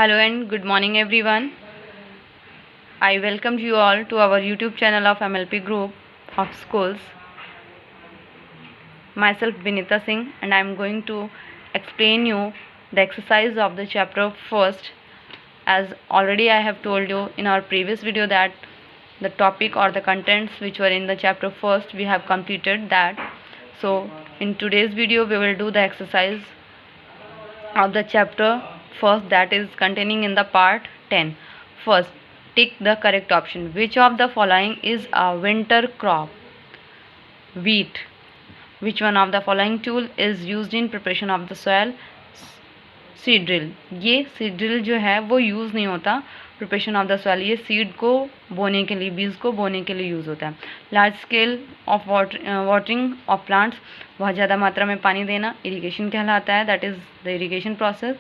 Hello and good morning everyone. I welcome you all to our YouTube channel of MLP Group of Schools. Myself Vinita Singh, and I am going to explain you the exercise of the chapter first. As already I have told you in our previous video that the topic or the contents which were in the chapter first, we have completed that. So in today's video we will do the exercise of the chapter first, that is containing in the part 10. First, tick the correct option. Which of the following is a winter crop? Wheat. Which one of the following tool is used in preparation of the soil? Seed drill. ये seed drill जो है वो use नहीं होता preparation of the soil. ये seed को बोने के लिए, बीज को बोने के लिए यूज़ होता है. Large scale of watering of plants, बहुत ज़्यादा मात्रा में पानी देना, इरीगेशन कहलाता है. That is the irrigation process.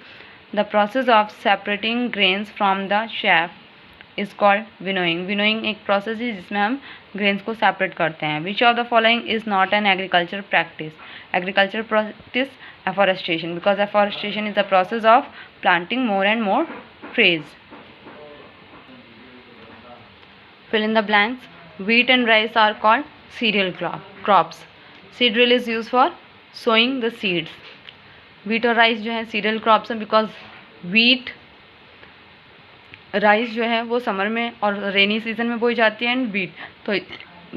The process of separating grains from the chef is called winnowing. Winnowing एक प्रोसेस है जिसमें हम ग्रेन्स को सेपरेट करते हैं. Which of the following is not an agriculture practice? Agriculture practice afforestation, because afforestation is the process of planting more and more trees. Fill in the blanks. Wheat and rice are called cereal crops. Seed drill is used for sowing the seeds. Wheat और rice जो है cereal crops हैं, because wheat, rice जो है वो summer में और rainy season में बोई जाती है, एंड wheat, तो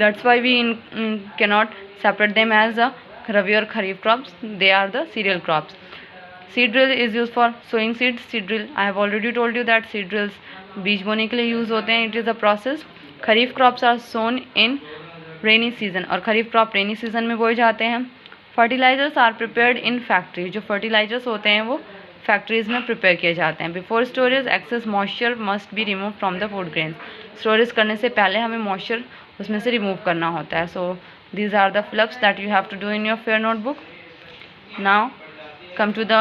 that's why we cannot separate them as a Rabi or Kharif crops. They are the cereal crops. Seed drill is used for sowing seeds. Seed drill, I have already told you that seed drills बीज बोने के लिए use होते हैं. It is a process. Kharif crops are sown in rainy season, और खरीफ crop rainy season में बोए जाते हैं. Fertilizers are prepared in factory. जो fertilizers होते हैं वो factories में prepare किए जाते हैं. Before storage, excess moisture must be removed from the food grains. Storage करने से पहले हमें moisture उसमें से remove करना होता है. So these are the flubs that you have to do in your fair notebook. Now come to the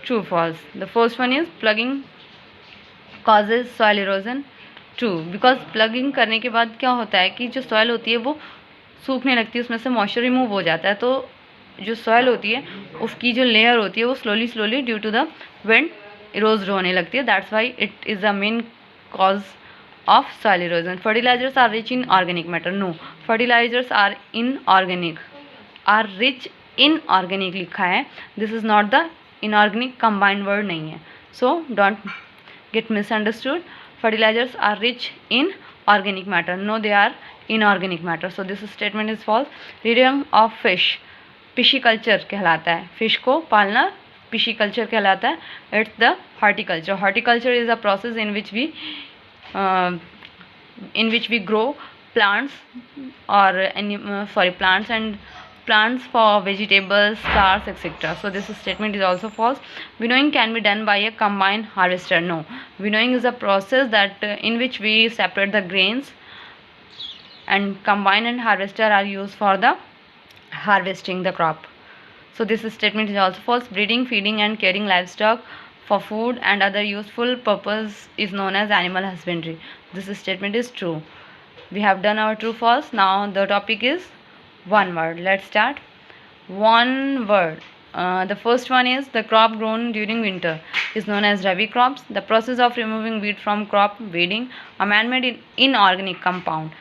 true false. The first one is plugging causes soil erosion. True, because plugging करने के बाद क्या होता है कि जो soil होती है वो सूखने लगती है, उसमें से moisture remove हो जाता है, तो जो soil होती है उसकी जो layer होती है वो slowly due to the wind erode होने लगती है. That's why it is the main cause of soil erosion. Fertilizers are rich in organic matter. No, fertilizers are inorganic. Are rich in organic लिखा है. This is not the inorganic combined word नहीं है. So don't get misunderstood. Fertilizers are rich in organic matter. No, they are inorganic matter. So this statement is false. Rearing of fish, pisciculture कहलाता है. Fish को पालना pisciculture कहलाता है. It's the horticulture. Horticulture is a process in which we grow plants or plants for vegetables, flowers, etc. So this statement is also false. Winnowing can be done by a combine harvester. No, winnowing is a process that in which we separate the grains, and combine and harvester are used for the harvesting the crop. So this statement is also false. Breeding, feeding and caring livestock for food and other useful purpose is known as animal husbandry. This statement is true. We have done our true false. Now the topic is one word. Let's start. One word. The first one is the crop grown during winter is known as Rabi crops. The process of removing weed from crop, weeding, a man-made inorganic compound.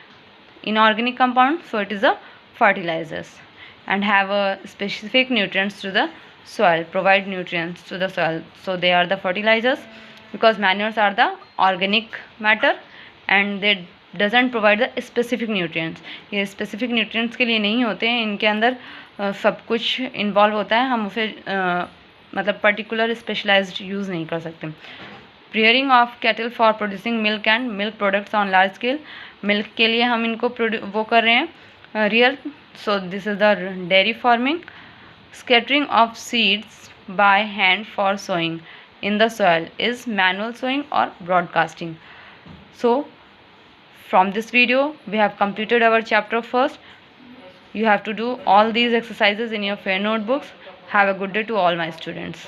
Inorganic compound, so it is a fertilizers, and have a specific nutrients to the soil, provide nutrients to the soil, so they are the fertilizers. Because manures are the organic matter and they doesn't provide the specific nutrients. ये specific nutrients के लिए नहीं होते हैं, इनके अंदर सब कुछ इन्वॉल्व होता है, हम उसे मतलब पर्टिकुलर स्पेशलाइज्ड यूज़ नहीं कर सकते. Rearing of cattle for producing milk and milk products on large scale. Milk के लिए हम इनको वो कर रहे हैं rear. So this is the dairy farming. Scattering of seeds by hand for sowing in the soil is manual sowing or broadcasting. So from this video we have completed our chapter first. You have to do all these exercises in your fair notebooks. Have a good day to all my students.